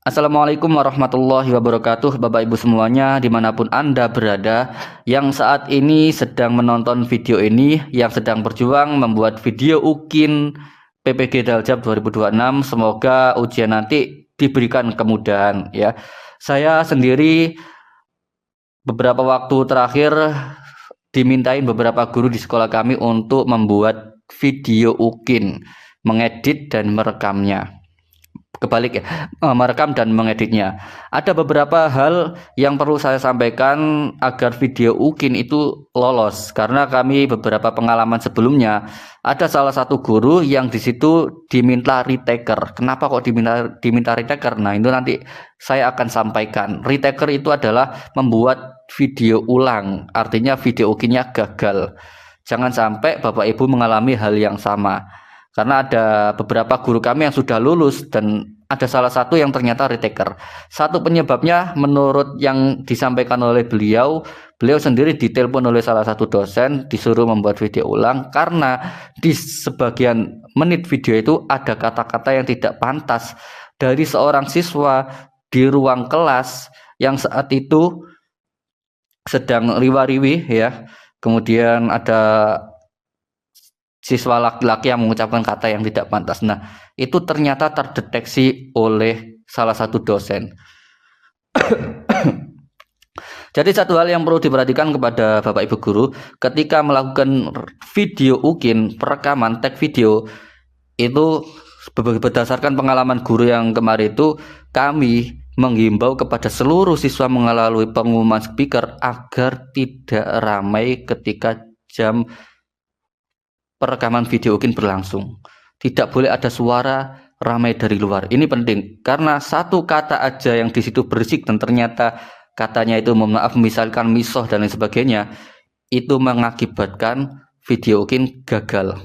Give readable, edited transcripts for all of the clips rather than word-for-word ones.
Assalamualaikum warahmatullahi wabarakatuh, Bapak Ibu semuanya dimanapun Anda berada, yang saat ini sedang menonton video ini, yang sedang berjuang membuat video UKIN PPG Daljab 2026. Semoga ujian nanti diberikan kemudahan ya. Saya sendiri beberapa waktu terakhir dimintain beberapa guru di sekolah kami untuk membuat video UKIN, mengedit dan merekamnya. Kebalik ya, merekam dan mengeditnya. Ada beberapa hal yang perlu saya sampaikan agar video UKIN itu lolos, karena kami beberapa pengalaman sebelumnya ada salah satu guru yang di situ diminta retaker. Kenapa kok diminta retaker? Nah, itu nanti saya akan sampaikan. Retaker itu adalah membuat video ulang, artinya video UKIN-nya gagal. Jangan sampai Bapak Ibu mengalami hal yang sama. Karena ada beberapa guru kami yang sudah lulus dan ada salah satu yang ternyata retaker. Satu penyebabnya menurut yang disampaikan oleh beliau sendiri ditelepon oleh salah satu dosen disuruh membuat video ulang karena di sebagian menit video itu ada kata-kata yang tidak pantas dari seorang siswa di ruang kelas yang saat itu sedang riwa-riwi ya. Kemudian ada siswa laki-laki yang mengucapkan kata yang tidak pantas. Nah, itu ternyata terdeteksi oleh salah satu dosen. Jadi satu hal yang perlu diperhatikan kepada Bapak Ibu guru, ketika melakukan video UKIN, perekaman tag video, itu berdasarkan pengalaman guru yang kemarin itu, kami menghimbau kepada seluruh siswa melalui pengumuman speaker agar tidak ramai ketika jam perekaman video UKIN berlangsung. Tidak boleh ada suara ramai dari luar. Ini penting karena satu kata aja yang di situ berisik dan ternyata katanya itu mohon maaf misalkan misoh dan lain sebagainya, itu mengakibatkan video UKIN gagal.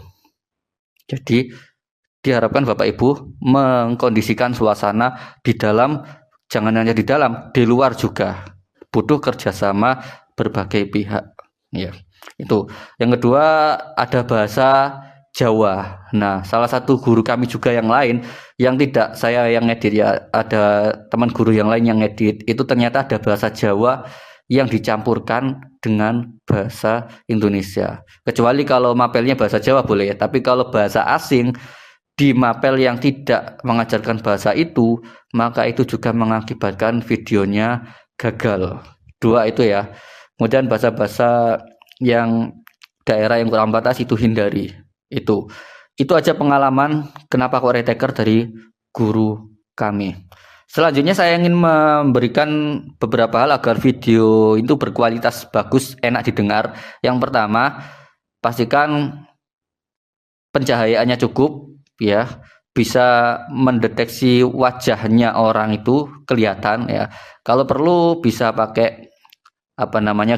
Jadi diharapkan Bapak Ibu mengkondisikan suasana di dalam, jangan hanya di dalam, di luar juga. Butuh kerjasama berbagai pihak. Ya. Itu. Yang kedua ada bahasa Jawa. Nah, salah satu guru kami juga yang lain yang tidak saya yang ngedit ya, ada teman guru yang lain yang ngedit. Itu ternyata ada bahasa Jawa yang dicampurkan dengan bahasa Indonesia. Kecuali kalau mapelnya bahasa Jawa boleh ya, tapi kalau bahasa asing di mapel yang tidak mengajarkan bahasa itu, maka itu juga mengakibatkan videonya gagal. Dua itu ya. Kemudian bahasa-bahasa yang daerah yang kurang batas itu hindari. Itu aja pengalaman kenapa kok retaker dari guru kami. Selanjutnya saya ingin memberikan beberapa hal agar video itu berkualitas bagus, enak didengar. Yang pertama, pastikan pencahayaannya cukup ya, bisa mendeteksi wajahnya orang itu kelihatan ya. Kalau perlu bisa pakai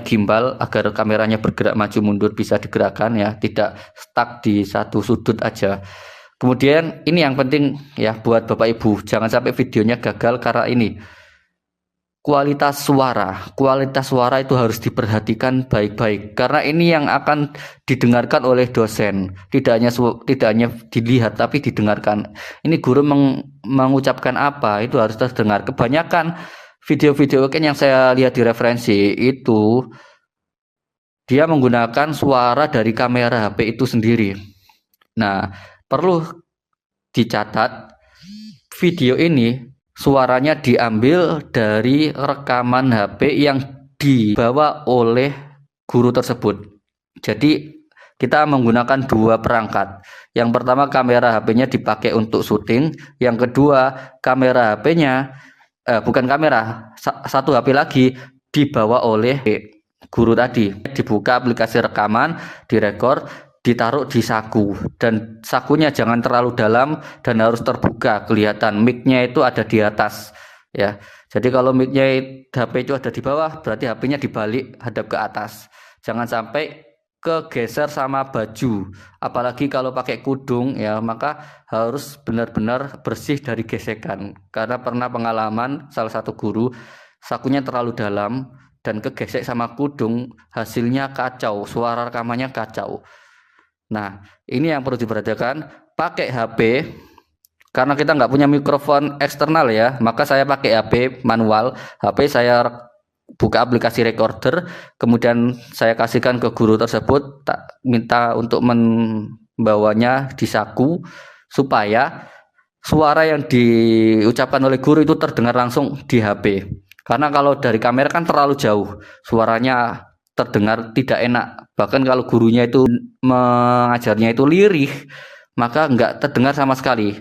gimbal agar kameranya bergerak maju mundur, bisa digerakkan ya, tidak stuck di satu sudut aja. Kemudian ini yang penting ya buat Bapak Ibu, jangan sampai videonya gagal karena ini kualitas suara itu harus diperhatikan baik-baik karena ini yang akan didengarkan oleh dosen, tidak hanya dilihat tapi didengarkan. Ini guru mengucapkan apa itu harus terdengar. Kebanyakan video-video yang saya lihat di referensi itu dia menggunakan suara dari kamera HP itu sendiri. Nah, perlu dicatat video ini suaranya diambil dari rekaman HP yang dibawa oleh guru tersebut. Jadi kita menggunakan dua perangkat. Yang pertama kamera HP-nya dipakai untuk syuting, yang kedua kamera HP-nya bukan kamera, satu HP lagi dibawa oleh guru tadi. Dibuka aplikasi rekaman, direkor, ditaruh di saku, dan sakunya jangan terlalu dalam dan harus terbuka kelihatan. Mic-nya itu ada di atas ya. Jadi kalau mic-nya HP itu ada di bawah, berarti HP-nya dibalik hadap ke atas. Jangan sampai kegeser sama baju, apalagi kalau pakai kudung ya, maka harus benar-benar bersih dari gesekan. Karena pernah pengalaman salah satu guru sakunya terlalu dalam dan kegesek sama kudung, hasilnya kacau, suara rekamannya kacau. Nah, ini yang perlu diperhatikan. Pakai HP karena kita nggak punya mikrofon eksternal ya, maka saya pakai HP manual. HP saya buka aplikasi recorder, kemudian saya kasihkan ke guru tersebut, tak minta untuk membawanya di saku supaya suara yang diucapkan oleh guru itu terdengar langsung di HP. Karena kalau dari kamera kan terlalu jauh, suaranya terdengar tidak enak. Bahkan kalau gurunya itu mengajarnya itu lirih, maka nggak terdengar sama sekali.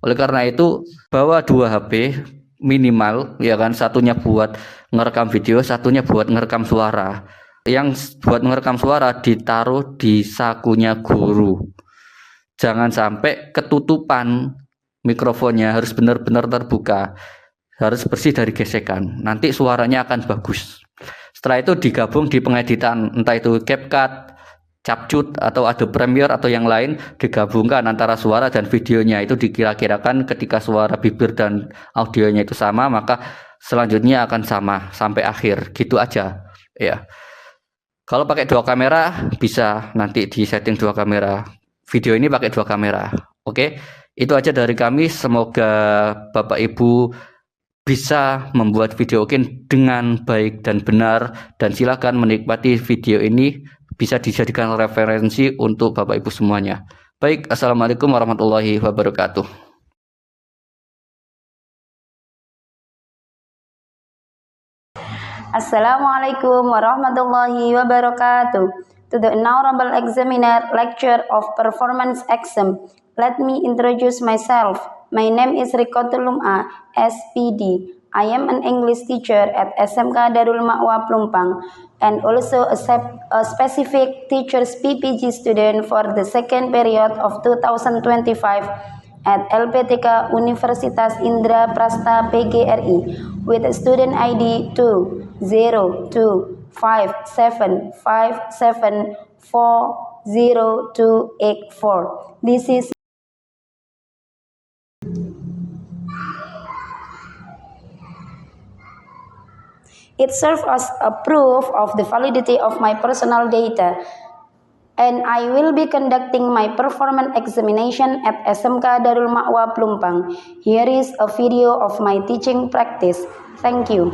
Oleh karena itu, bawa 2 HP minimal, ya kan, satunya buat ngerekam video, satunya buat ngerekam suara. Yang buat ngerekam suara ditaruh di sakunya guru. Jangan sampai ketutupan mikrofonnya, harus benar-benar terbuka, harus bersih dari gesekan. Nanti suaranya akan bagus. Setelah itu digabung di pengeditan, entah itu CapCut, Capcut atau Adobe Premiere atau yang lain, digabungkan antara suara dan videonya. Itu dikira-kirakan ketika suara bibir dan audionya itu sama, maka selanjutnya akan sama sampai akhir. Gitu aja ya. Kalau pakai 2 kamera bisa nanti di setting 2 kamera. Video ini pakai 2 kamera. Oke, itu aja dari kami. Semoga Bapak Ibu bisa membuat video Ukin dengan baik dan benar, dan silakan menikmati video ini, bisa dijadikan referensi untuk Bapak Ibu semuanya. Baik, assalamualaikum warahmatullahi wabarakatuh. Assalamualaikum warahmatullahi wabarakatuh. To the honorable examiner, lecture of performance exam, let me introduce myself. My name is Rikotul Lum'a, SPD. I am an English teacher at SMK Darul Ma'wa Plumpang and also a specific teacher's PPG student for the second period of 2025 at LPTK Universitas Indra Prasta PGRI with student ID 2025757408284. This is it serves as a proof of the validity of my personal data, and I will be conducting my performance examination at SMK Darul Ma'wa Plumpang. Here is a video of my teaching practice. Thank you.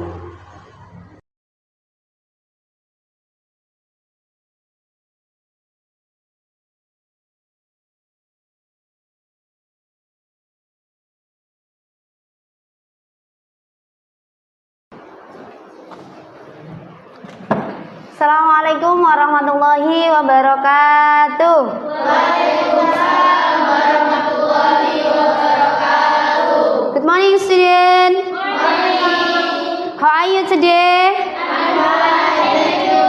Assalamualaikum warahmatullahi wabarakatuh. Waalaikumsalam warahmatullahi wabarakatuh. Good morning, student. Good morning. How are you today? I'm fine. Thank you.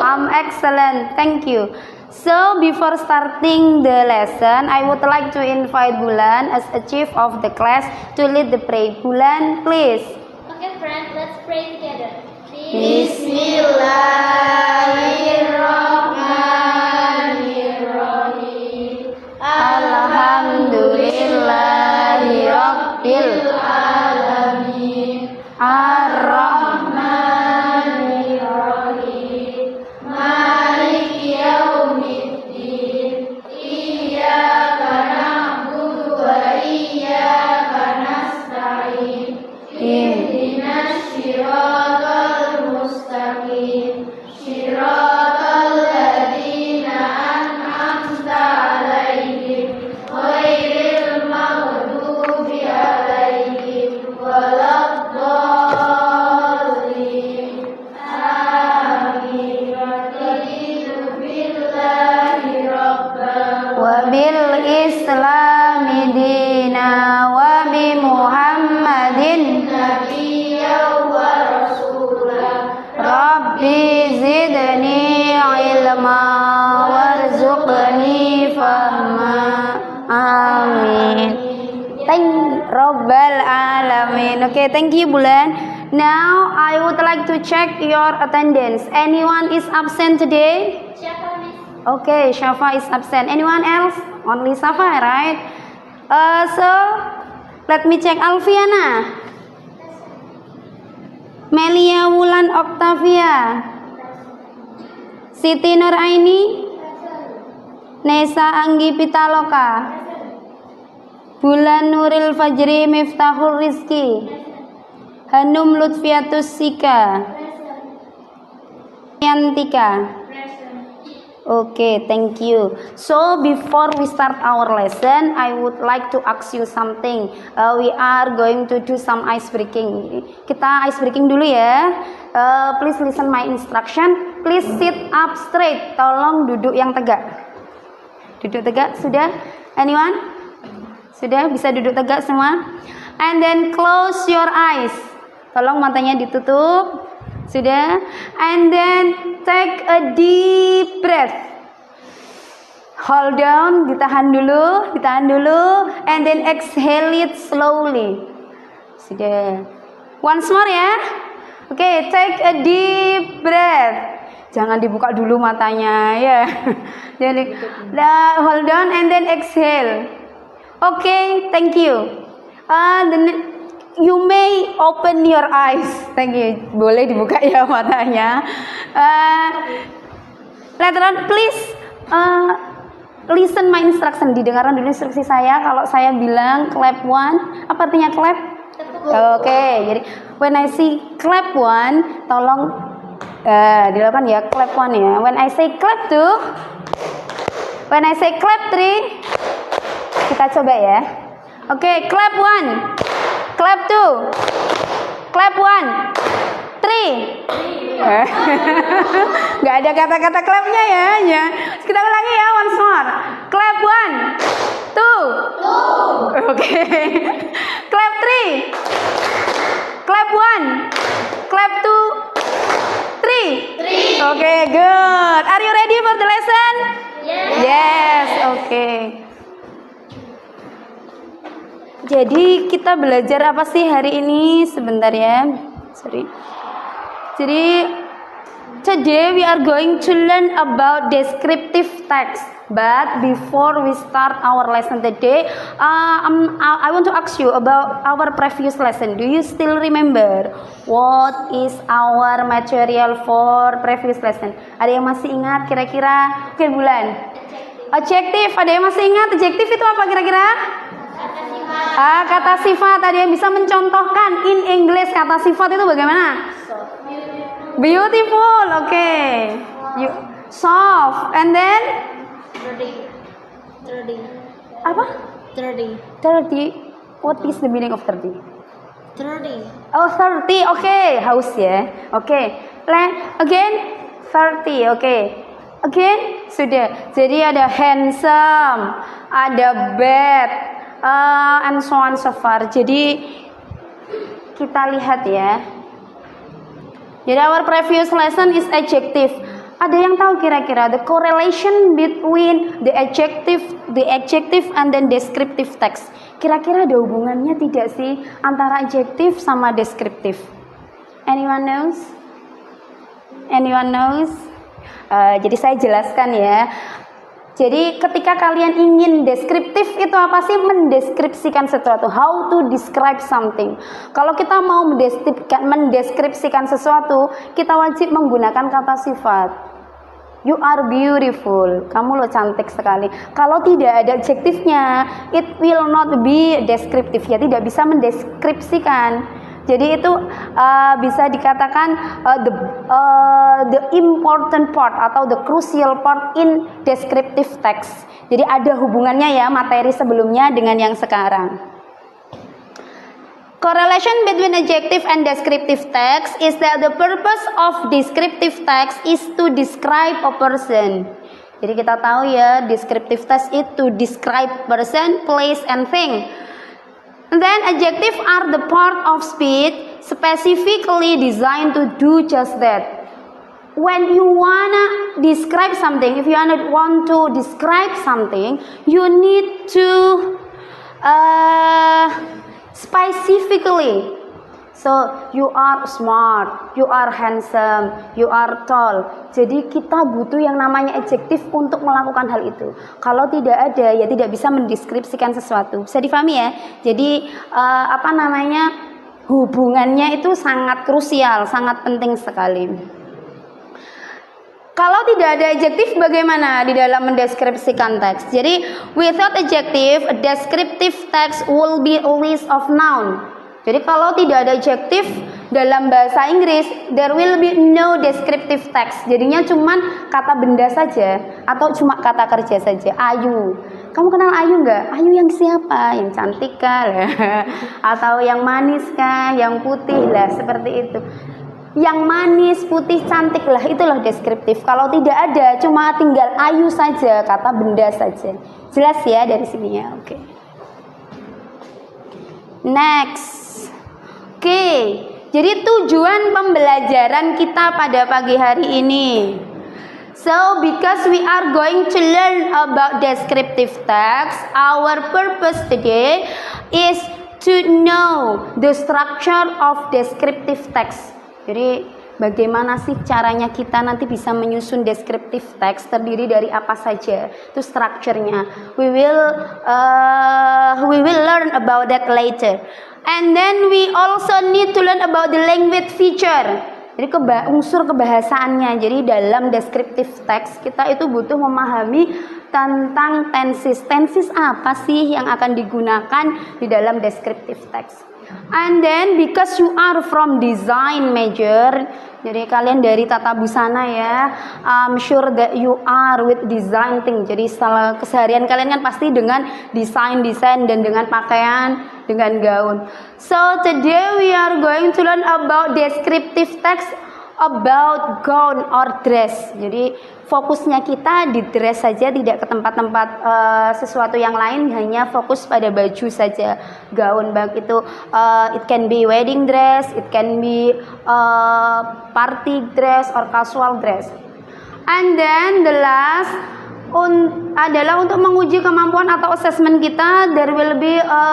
I'm excellent. Thank you. So, before starting the lesson, I would like to invite Bulan as a chief of the class to lead the prayer. Bulan, please. Okay, friends, let's pray together. Bismillahirrahmanirrahim. Alhamdulillahirabbil alamin. Ar-Rahmanirrahim. Maliki yaumiddin. Iyyaka na'budu wa iyyaka nasta'in. Ihdinas siratal mustaqim. Siratal ladzina an'amta 'alaihim ghairil maghdubi 'alaihim waladdallin. Amin. Raditu billahi rabban wa bil islami dina wa bi Muhammadin nabiyyan wa rasulah. Rabbi zidni ilma warzuqni fahma. Amin. Thank Rabbal alamin. Okay, thank you, Bulan. Now I would like to check your attendance. Anyone is absent today? Siapa, Miss? Okay, Shafa is absent. Anyone else? Only Safa, right? So let me check Alfiana, Melia Wulan Octavia, Siti Nuraini, Nesa Anggi Pitaloka, Bulan Nuril Fajri Miftahul Rizki. Hanum Lutfiatus Sika. Yantika. Okay, thank you. So before we start our lesson, I would like to ask you something. We are going to do some ice breaking. Kita ice breaking dulu ya. Please listen my instruction. Please sit up straight. Tolong duduk yang tegak. Duduk tegak, sudah? Anyone? Sudah? Bisa duduk tegak semua? And then close your eyes. Tolong matanya ditutup. Sudah? And then take a deep breath. Hold down, ditahan dulu, and then exhale it slowly. Sudah. Once more ya. Okay, take a deep breath. Jangan dibuka dulu matanya ya. Jadi, hold down and then exhale. Okay, thank you. You may open your eyes. Thank you. Boleh dibuka ya matanya. Later on, please listen my instruction. Didengarkan dulu instruksi saya. Kalau saya bilang clap one, apa artinya clap? Oke. Jadi when I see clap one, tolong dilakukan ya clap one ya. When I say clap two, when I say clap three, kita coba ya. Oke, clap one. Clap two, clap one, three. Gak ada kata-kata clapnya ya. Kita ulangi ya, once more. Clap one, two. Oke. Clap three. Clap one, clap two, three. Oke, good. Are you ready for the lesson? Yes. Oke. Jadi kita belajar apa sih hari ini? Sebentar ya. Sorry. Jadi today we are going to learn about descriptive text. But before we start our lesson today, I want to ask you about our previous lesson. Do you still remember what is our material for previous lesson? Ada yang masih ingat kira-kira? Oke, Bulan. Adjektif. Ada yang masih ingat adjektif itu apa kira-kira? Kata sifat. Ada yang bisa mencontohkan in English kata sifat itu bagaimana? Beautiful, okay. Soft, and then? 30. Apa? 30. 30. What is the meaning of 30? 30. Oh, 30, okay. Haus ya, okay. Again, 30, okay. Again, sudah. Jadi ada handsome, ada bad, and so on so far. Jadi kita lihat ya. Jadi our previous lesson is adjective. Ada yang tahu kira-kira the correlation between the adjective and then descriptive text. Kira-kira ada hubungannya tidak sih antara adjektif sama deskriptif? Anyone knows? Anyone knows? Jadi saya jelaskan ya. Jadi ketika kalian ingin deskriptif itu apa sih? Mendeskripsikan sesuatu. How to describe something. Kalau kita mau mendeskripsikan sesuatu, kita wajib menggunakan kata sifat. You are beautiful. Kamu lo cantik sekali. Kalau tidak ada adjektifnya, it will not be deskriptif. Ya tidak bisa mendeskripsikan. Jadi itu bisa dikatakan the important part atau the crucial part in descriptive text. Jadi ada hubungannya ya materi sebelumnya dengan yang sekarang. Correlation between adjective and descriptive text is that the purpose of descriptive text is to describe a person. Jadi kita tahu ya descriptive text itu to describe person, place, and thing. And then adjective are the part of speech specifically designed to do just that. When you wanna describe something, if you want to describe something, you need to specifically. So you are smart, you are handsome, you are tall. Jadi kita butuh yang namanya adjektif untuk melakukan hal itu. Kalau tidak ada, ya tidak bisa mendeskripsikan sesuatu. Bisa difahami ya? Jadi hubungannya itu sangat krusial, sangat penting sekali. Kalau tidak ada adjektif bagaimana di dalam mendeskripsikan teks? Jadi without adjective, a descriptive text will be a list of noun. Jadi kalau tidak ada adjektif dalam bahasa Inggris, there will be no descriptive text. Jadinya cuman kata benda saja atau cuma kata kerja saja. Ayu. Kamu kenal Ayu nggak? Ayu yang siapa? Yang cantik kah? Atau yang manis kah? Yang putih lah, seperti itu. Yang manis, putih, cantik lah, itulah deskriptif. Kalau tidak ada, cuma tinggal ayu saja, kata benda saja. Jelas ya dari sini ya. Oke. Next. Oke. Jadi tujuan pembelajaran kita pada pagi hari ini. So, because we are going to learn about descriptive text, our purpose today is to know the structure of descriptive text. Jadi bagaimana sih caranya kita nanti bisa menyusun descriptive text, terdiri dari apa saja? Itu strukturnya. We will learn about that later. And then we also need to learn about the language feature. Jadi unsur kebahasaannya. Jadi dalam descriptive text kita itu butuh memahami tentang tenses. Tenses apa sih yang akan digunakan di dalam descriptive text? And then because you are from design major, jadi kalian dari tata busana ya, I'm sure that you are with design thing. Jadi setelah keseharian kalian kan pasti dengan desain dan dengan pakaian, dengan gaun. So today we are going to learn about descriptive text about gown or dress. Jadi fokusnya kita di dress saja, tidak ke tempat-tempat sesuatu yang lain, hanya fokus pada baju saja. Gaun baik itu it can be wedding dress, it can be party dress or casual dress. And then the last adalah untuk menguji kemampuan atau assessment kita, there will be a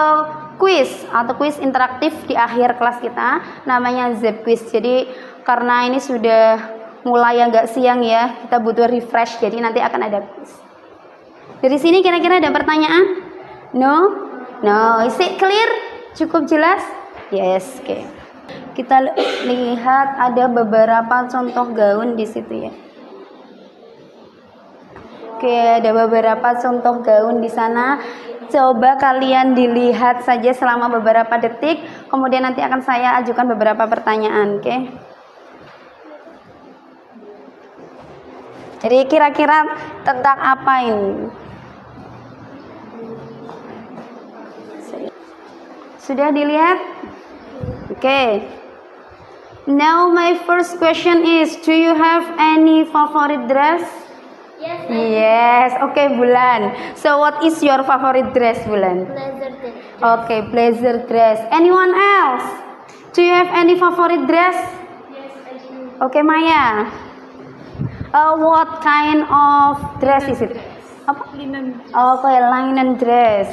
quiz atau quiz interaktif di akhir kelas kita, namanya Zep Quiz. Jadi karena ini sudah mulai agak siang ya, kita butuh refresh, jadi nanti akan ada quiz. Dari sini kira-kira ada pertanyaan? No? No, is it clear? Cukup jelas? Yes, oke. Kita lihat ada beberapa contoh gaun di situ ya. Oke, ada beberapa contoh gaun di sana. Coba kalian dilihat saja selama beberapa detik, kemudian nanti akan saya ajukan beberapa pertanyaan, oke? Jadi kira-kira tentang apa ini? Sudah dilihat? Oke. Now my first question is, do you have any favorite dress? Yes. Yes. Okay, Bulan. So what is your favorite dress, Bulan? Blazer dress. Okay, blazer dress. Anyone else? Do you have any favorite dress? Yes, I do. Okay, Maya. What kind of dress is it? Apa? Linen. Okay, linen dress.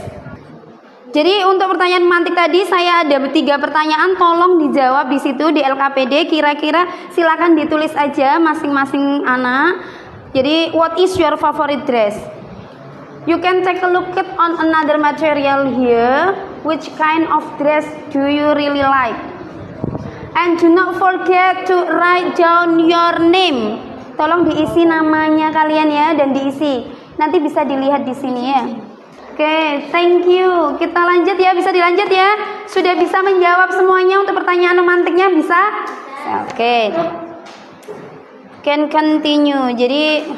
Jadi untuk pertanyaan mantik tadi saya ada 3 pertanyaan, tolong dijawab di situ di LKPD. Kira-kira silakan ditulis aja masing-masing anak. Jadi what is your favorite dress? You can take a look at on another material here. Which kind of dress do you really like? And do not forget to write down your name. Tolong diisi namanya kalian ya, dan diisi. Nanti bisa dilihat di sini ya. Oke, thank you. Kita lanjut ya, bisa dilanjut ya. Sudah bisa menjawab semuanya untuk pertanyaan romantiknya, bisa? Oke. Can continue. Jadi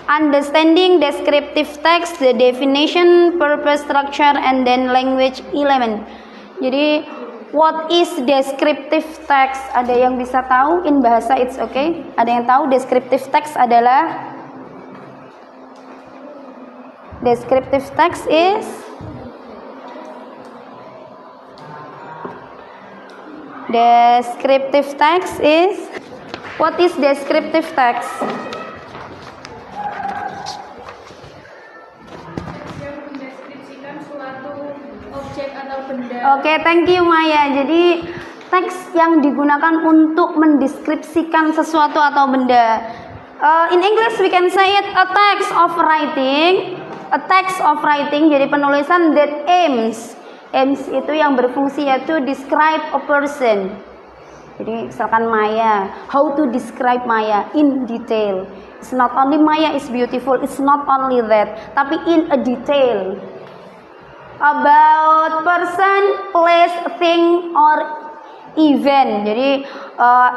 understanding descriptive text, the definition, purpose, structure, and then language element. Jadi what is descriptive text? Ada yang bisa tahu? In bahasa it's okay. Ada yang tahu descriptive text adalah? Descriptive text is what is descriptive text? Yang mendeskripsikan suatu objek atau benda. Oke, thank you Maya. Jadi teks yang digunakan untuk mendeskripsikan sesuatu atau benda. In English we can say it a text of writing. A text of writing, jadi penulisan that aims itu yang berfungsi yaitu describe a person. Jadi misalkan Maya, how to describe Maya in detail. It's not only Maya is beautiful, it's not only that, tapi in a detail about person, place, thing, or event. Jadi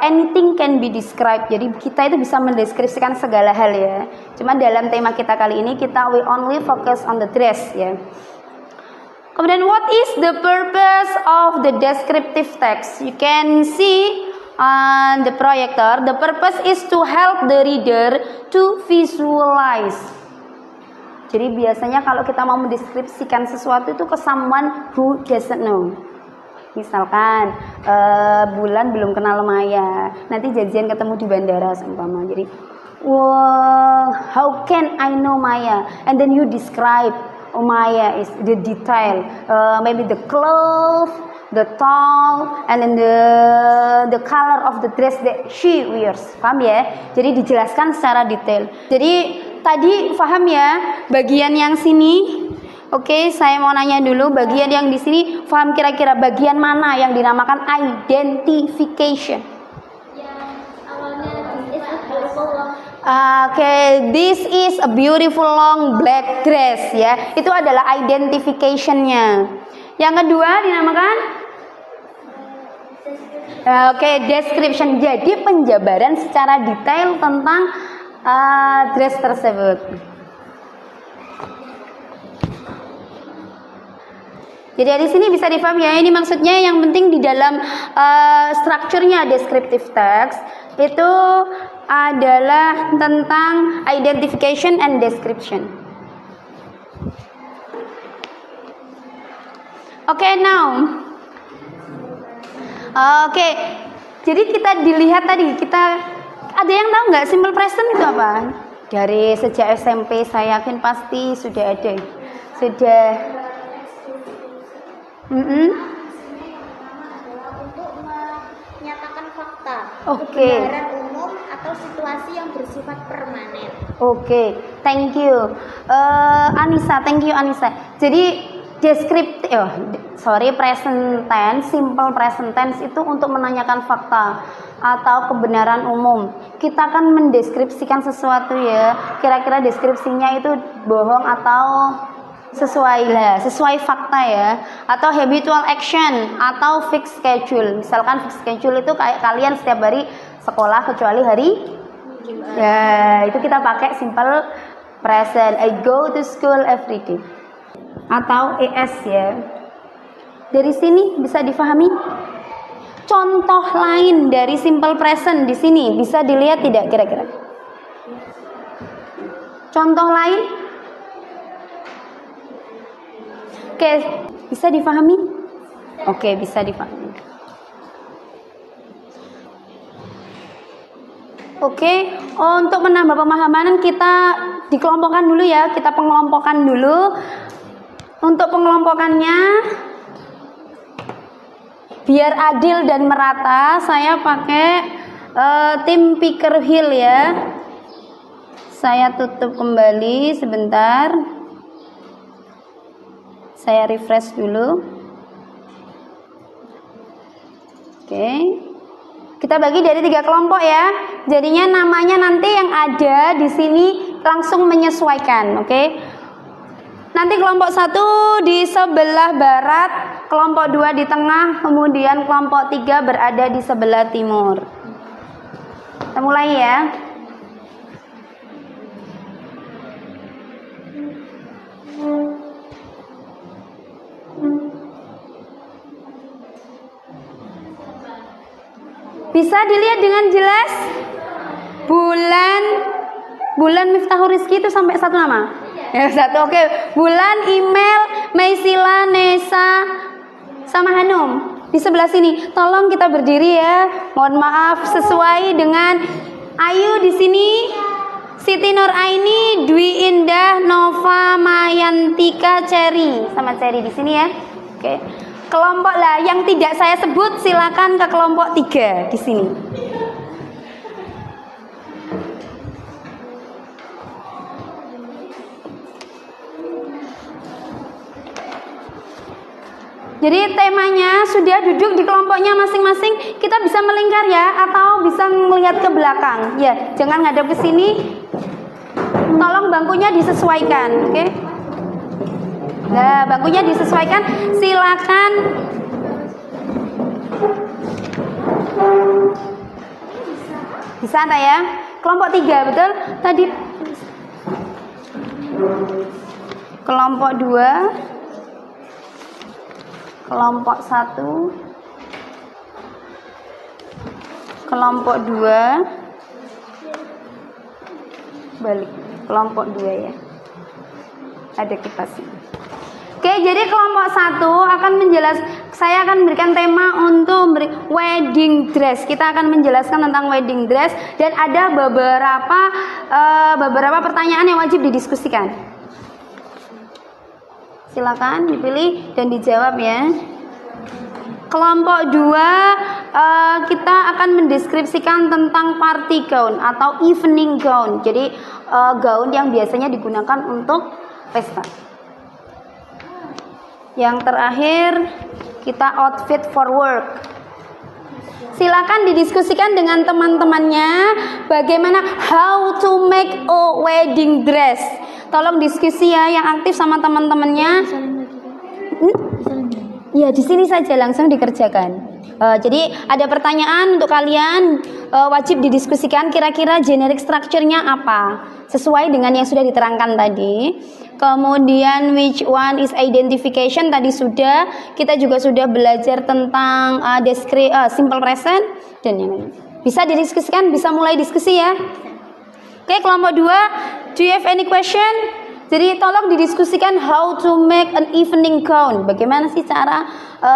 anything can be described. Jadi kita itu bisa mendeskripsikan segala hal ya. Cuma dalam tema kita kali ini we only focus on the dress ya. Kemudian what is the purpose of the descriptive text? You can see on the projector. The purpose is to help the reader to visualize. Jadi biasanya kalau kita mau mendeskripsikan sesuatu itu ke someone who doesn't know. Misalkan Bulan belum kenal Maya, nanti janjian ketemu di bandara seumpama. Jadi, wow, how can I know Maya? And then you describe Maya is the detail, maybe the clothes, the tone, and then the color of the dress that she wears. Paham ya? Jadi dijelaskan secara detail. Jadi tadi paham ya bagian yang sini? Oke, saya mau nanya dulu bagian yang di sini paham kira-kira bagian mana yang dinamakan identification? This is a beautiful long black dress ya. Itu adalah identification-nya. Yang kedua dinamakan description. Jadi penjabaran secara detail tentang dress tersebut. Jadi di sini bisa dipahami ya. Ini maksudnya yang penting di dalam strukturnya descriptive text itu adalah tentang identification and description. Now. Jadi kita dilihat tadi, ada yang tahu nggak simple present itu apa? Dari sejak SMP saya yakin pasti sudah ada. Sudah. Untuk menyatakan fakta, kebenaran umum atau situasi yang bersifat permanen. Thank you, Anissa. Thank you, Anissa. Jadi present tense, simple present tense itu untuk menanyakan fakta atau kebenaran umum. Kita akan mendeskripsikan sesuatu ya. Kira-kira deskripsinya itu bohong atau sesuai fakta ya, atau habitual action atau fixed schedule. Misalkan fixed schedule itu kayak kalian setiap hari sekolah kecuali hari ya, itu kita pakai simple present. I go to school every day atau ES ya. Dari sini bisa difahami. Contoh lain dari simple present di sini bisa dilihat tidak kira-kira? Contoh lain? Bisa difahami? Bisa difahami. Untuk menambah pemahaman kita dikelompokkan dulu ya, kita pengelompokan dulu. Untuk pengelompokannya biar adil dan merata, saya pakai tim Picker Hill ya. Saya tutup kembali sebentar. Saya refresh dulu. Kita bagi dari 3 kelompok ya. Jadinya namanya nanti yang ada di sini langsung menyesuaikan, Nanti kelompok 1 di sebelah barat, kelompok 2 di tengah, kemudian kelompok 3 berada di sebelah timur. Kita mulai ya. Bisa dilihat dengan jelas? Bulan Miftahul Rizki itu sampai 1 nama? Ya 1, Bulan, Email, Maisila, Nesa, sama Hanum. Di sebelah sini. Tolong kita berdiri ya. Mohon maaf sesuai dengan Ayu di sini. Siti Nur Aini, Dwi Indah, Nova, Mayantika, Cherry. Sama Cherry di sini ya. Kelompok lah yang tidak saya sebut silakan ke kelompok 3 di sini. Jadi temanya sudah duduk di kelompoknya masing-masing, kita bisa melingkar ya, atau bisa melihat ke belakang. Ya, jangan ngadep ke sini. Tolong bangkunya disesuaikan, oke? Nah, bangkunya disesuaikan. Silakan. Bisa tak ya? Kelompok 3, betul? Tadi kelompok 2, kelompok 1, kelompok 2, balik kelompok 2 ya. Ada kipas ini. Oke, jadi kelompok 1 akan saya akan memberikan tema untuk wedding dress. Kita akan menjelaskan tentang wedding dress dan ada beberapa pertanyaan yang wajib didiskusikan. Silakan dipilih dan dijawab ya. Kelompok 2 kita akan mendeskripsikan tentang party gown atau evening gown. Jadi gaun yang biasanya digunakan untuk pesta. Yang terakhir kita outfit for work. Silakan didiskusikan dengan teman-temannya bagaimana how to make a wedding dress. Tolong diskusi ya yang aktif sama teman-temannya. Ya, di sini saja langsung dikerjakan. Jadi ada pertanyaan untuk kalian, wajib didiskusikan kira-kira generic structure-nya apa sesuai dengan yang sudah diterangkan tadi. Kemudian which one is identification tadi sudah, kita juga sudah belajar tentang simple present dan yang lain. Bisa didiskusikan, bisa mulai diskusi ya. Oke, kelompok 2, do you have any question? Jadi tolong didiskusikan how to make an evening gown. Bagaimana sih cara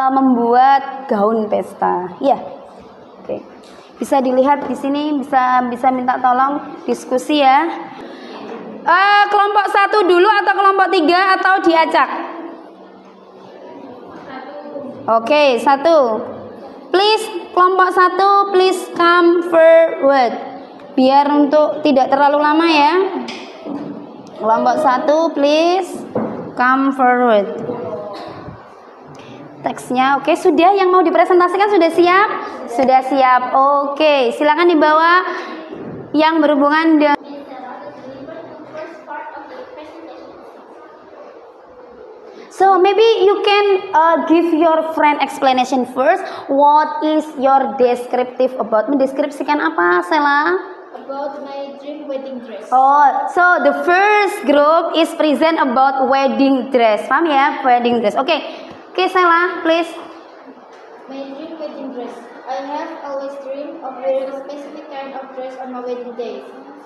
membuat gaun pesta? Ya, oke. Bisa dilihat di sini, bisa minta tolong diskusi ya. Kelompok 1 dulu atau kelompok 3 atau diacak? Oke, 1. Please, kelompok 1, please come forward. Biar untuk tidak terlalu lama ya. Kelompok 1, please come forward. Teksnya oke, sudah. Yang mau dipresentasikan sudah siap? Sudah siap. Oke, silakan dibawa yang berhubungan dengan So maybe you can give your friend explanation first. What is your descriptive about? Mendeskripsikan apa, Sela? About my dream wedding dress. Oh, so the first group is present about wedding dress. Paham ya? Wedding dress. Oke, Sela, please. My dream wedding dress. I have always dreamed of wearing a specific kind of dress on my wedding day.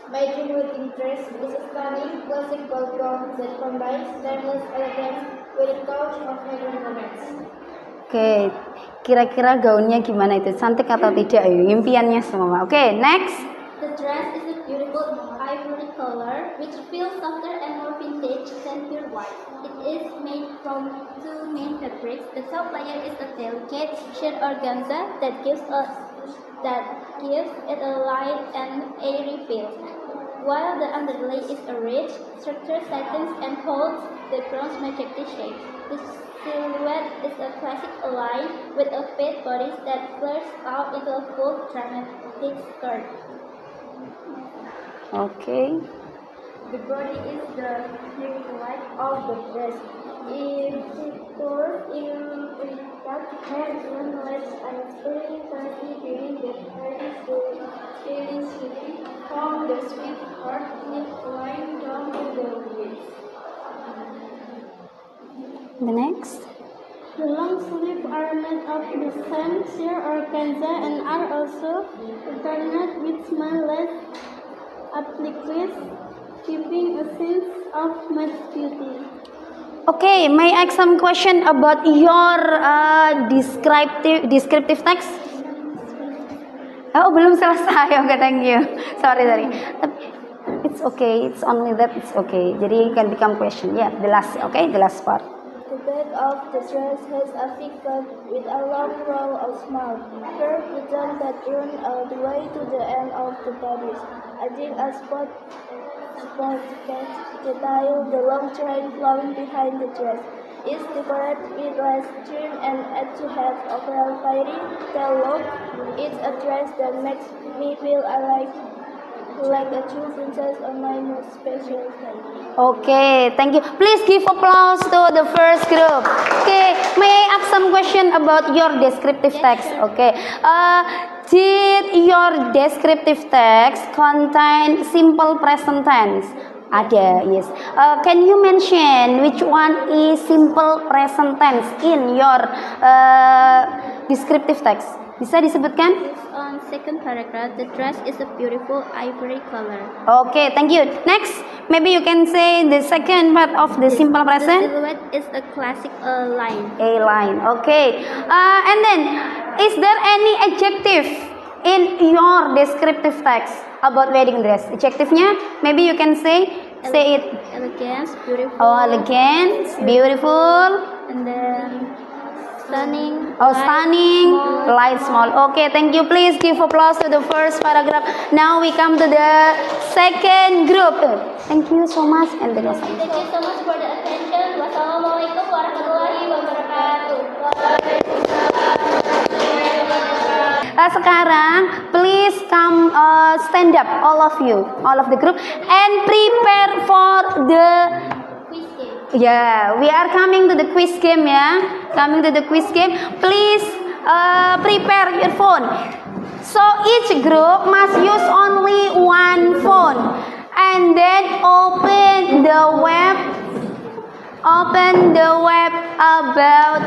My dream wedding dress is a stunning classic gold gown that combines timeless elegance with a touch of modern romance. Oke, kira-kira gaunnya gimana itu? Cantik atau tidak? Impiannya semua. Oke, next. The dress is a beautiful ivory color which feels softer and more vintage than pure white. It is made from 2 main fabrics. The top layer is a delicate sheer organza that gives it a light and airy feel, while the underlay is a rich, structured satin and holds the crown's majestic shape. The silhouette is a classic line with a fade body that flares out into a full dramatic skirt. Okay. The body is the highlight of the dress. It features intricate hands and legs and spring fancy during the party sailing from the sweet heart line down to the waist. The next. The long sleeves are made of the same sheer organza and are also garnered with small lace appliques, giving a sense of much beauty. Okay, may I ask some question about your descriptive text? Oh, belum selesai. Okay, thank you. Sorry. It's okay. It's only that. It's okay. Jadi can become question. Yeah, the last. Okay, the last part. The back of the dress has a thick cut with a long row of small, curved buttons that run all the way to the end of the bodice. Adding a spot catch detail, the long train flowing behind the dress. is decorated with lace trim and edge has overall fairy tale look. It's a dress that makes me feel like a true princess on my most special day. Okay, thank you. Please give applause to the first group. Okay, may I ask some question about your descriptive text? Okay, did your descriptive text contain simple present tense? Ada, yes. Can you mention which one is simple present tense in your descriptive text? Bisa disebutkan? On second paragraph, the dress is a beautiful ivory color. Okay, thank you. Next, maybe you can say the second part of the simple The present. silhouette is a classic line. A line. Okay. And then, is there any adjective in your descriptive text about wedding dress? Adjectivenya, maybe you can say it. Elegance, beautiful. Oh, elegant, beautiful. And then stunning. Oh, light, stunning, small. light, small. Okay, thank you. Please give applause to the first paragraph. Now we come to the second group. Thank you so much. And then Thank you so much for the attention. Wassalamualaikum warahmatullahi wabarakatuh. Sekarang, please come stand up, all of you, all of the group, and prepare for the. Yeah, we are coming to the quiz game, ya. Coming to the quiz game. Please prepare your phone. So each group must use only one phone, and then open the web about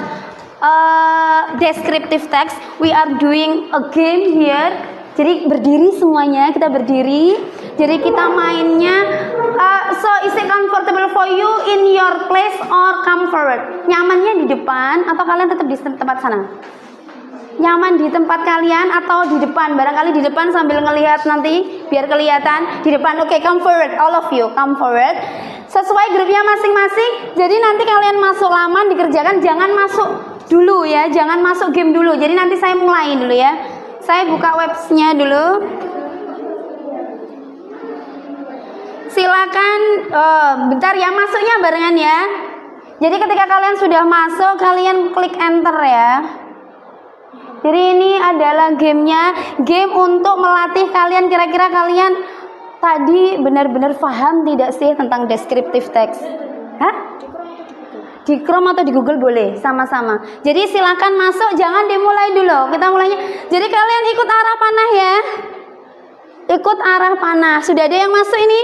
descriptive text. We are doing a game here. Jadi berdiri semuanya, kita berdiri. Jadi kita mainnya. So is it comfortable for you in your place or come forward? Nyamannya di depan atau kalian tetap di tempat sana? Nyaman di tempat kalian atau di depan? Barangkali di depan sambil ngelihat nanti biar kelihatan di depan. Oke, come forward, all of you come forward. Sesuai grupnya masing-masing. Jadi nanti kalian masuk laman dikerjakan, jangan masuk dulu ya, jangan masuk game dulu. Jadi nanti saya mulai dulu ya. Saya buka websnya dulu. Silakan, bentar ya, masuknya barengan ya. Jadi ketika kalian sudah masuk, kalian klik enter ya. Jadi ini adalah gamenya, game untuk melatih kalian. Kira-kira kalian tadi benar-benar paham tidak sih tentang descriptive text? Hah? Di Chrome atau di Google boleh, sama-sama. Jadi silakan masuk, jangan dimulai dulu. Kita mulainya. Jadi kalian ikut arah panah ya. Ikut arah panah. Sudah ada yang masuk ini?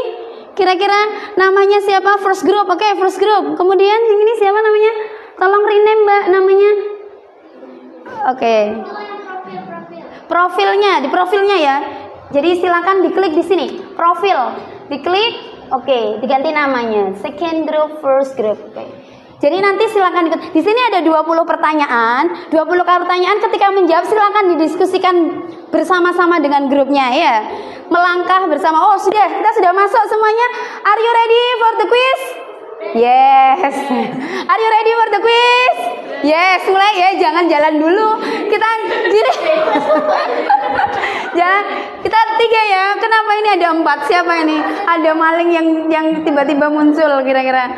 Kira-kira namanya siapa? First group. Oke, first group. Kemudian yang ini siapa namanya? Tolong rename Mbak namanya. Oke. Profilnya, di profilnya ya. Jadi silakan diklik di sini. Profil. Diklik. Oke, diganti namanya. Second group, first group. Oke. Jadi nanti silakan ikut. Di sini ada 20 pertanyaan. 20 pertanyaan, ketika menjawab silakan didiskusikan bersama-sama dengan grupnya ya. Melangkah bersama. Oh, kita sudah masuk semuanya. Are you ready for the quiz? Yes. Are you ready for the quiz? Yes, mulai ya, jangan jalan dulu. Kita gini. Ya, kita 3 ya. Kenapa ini ada 4? Siapa ini? Ada maling yang tiba-tiba muncul kira-kira.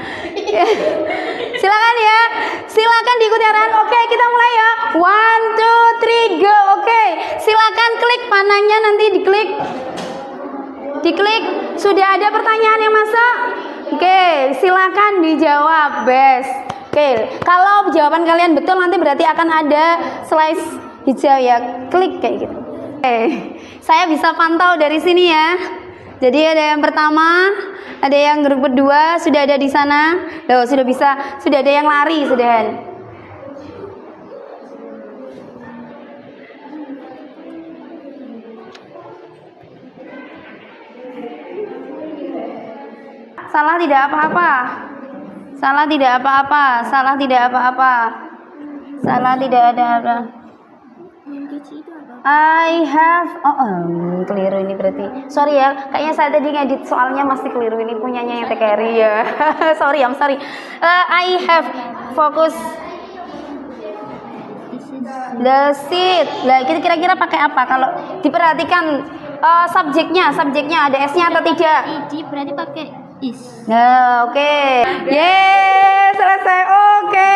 Silakan ya. Silakan diikuti arahan. Oke, kita mulai ya. 1 2 3 go. Oke. Silakan klik panahnya, nanti diklik. Diklik. Sudah ada pertanyaan yang masuk? Oke, silakan dijawab, best. Oke, kalau jawaban kalian betul nanti berarti akan ada slice hijau ya. Klik kayak gitu. Oke, saya bisa pantau dari sini ya. Jadi ada yang pertama, ada yang grup kedua sudah ada di sana. Loh, sudah ada yang lari sudah. Salah tidak apa-apa. Salah tidak apa-apa. Salah tidak apa-apa. Salah tidak ada apa. I have keliru ini berarti. Sorry ya, kayaknya saya tadi ngedit soalnya masih keliru, ini punyanya yang TKRI ya. Sorry. I have focus the seat. Lah, kira-kira pakai apa kalau diperhatikan subjeknya ada S-nya atau tidak? Id berarti pakai is. Nah, oke. Yes, selesai. Oke.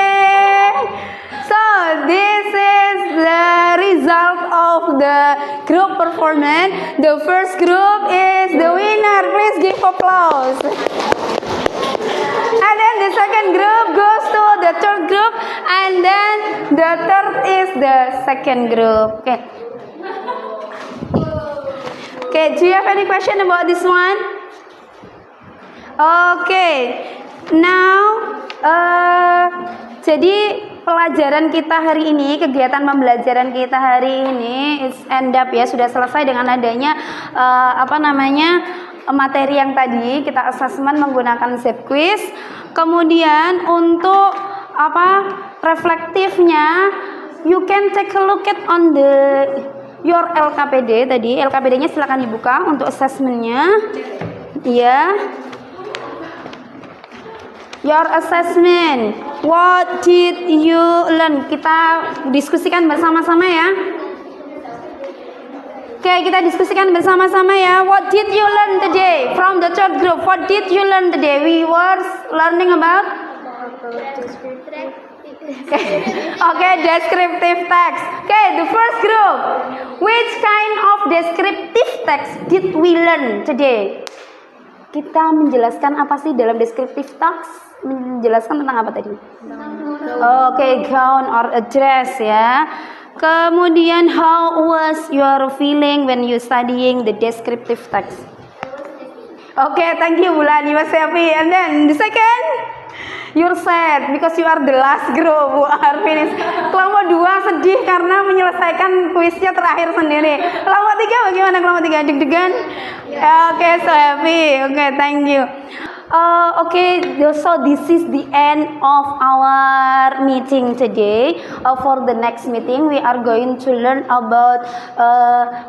So this is the result of the group performance. The first group is the winner. Please give applause. And then the second group goes to the third group, and then the third is the second group. Okay. Okay, do you have any question about this one? Okay. Now, jadi pelajaran kita hari ini, kegiatan pembelajaran kita hari ini is end up ya, sudah selesai dengan adanya materi yang tadi kita assessment menggunakan Zep quiz. Kemudian untuk reflektifnya, you can take a look at on your LKPD tadi. LKPD-nya silakan dibuka untuk assessmentnya. Ya. Your assessment. What did you learn? Kita diskusikan bersama-sama ya. Oke, kita diskusikan bersama-sama ya. What did you learn today from the third group? What did you learn today? We were learning about Okay, descriptive text. Okay, the first group. Which kind of descriptive text did we learn today? Kita menjelaskan apa sih dalam descriptive text? Menjelaskan tentang apa tadi? Okay, gown or a dress ya. Kemudian, how was your feeling when you studying the descriptive text? Okay, thank you Bulan, you was happy. And then the second, you're sad because you are the last group who are finished. Kelompok 2 sedih karena menyelesaikan kuisnya terakhir sendiri. Kelompok 3 bagaimana? Kelompok 3 deg-degan? Okay, so happy. Okay, thank you. Okay, so this is the end of our meeting today. For the next meeting, we are going to learn about,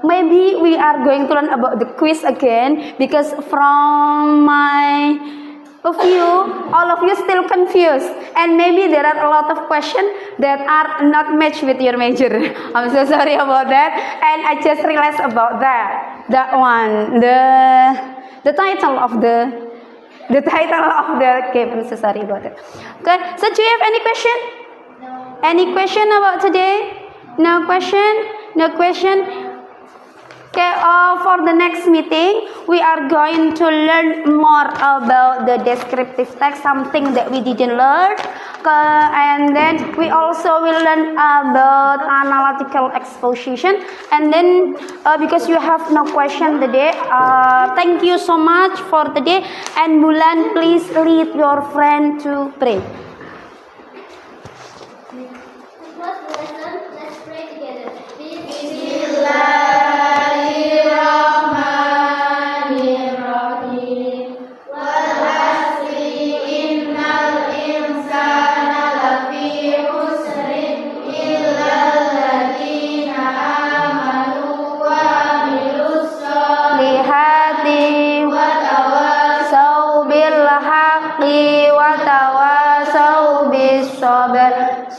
maybe we are going to learn about the quiz again, because from my view, all of you still confused, and maybe there are a lot of questions that are not matched with your major. I'm so sorry about that, and I just realized about that one, the title of the okay, I'm so sorry about it. Okay, so do you have any question? No. Any question about today? No question? No question? Okay, for the next meeting, we are going to learn more about the descriptive text, something that we didn't learn. And then we also will learn about analytical exposition. And then, because you have no question today, thank you so much for today. And Bulan, please lead your friend to pray. Let's pray together. Bismillah.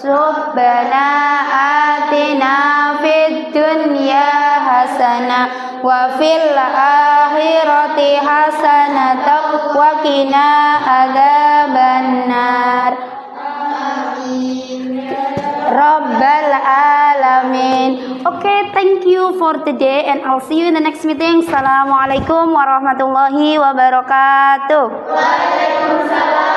Rabbana atina fid dunya hasanah wa fil akhirati hasanah wa qina adzabannar. Rabbal alamin. Okay, thank you for today, and I'll see you in the next meeting. Assalamualaikum warahmatullahi wabarakatuh. Waalaikumsalam.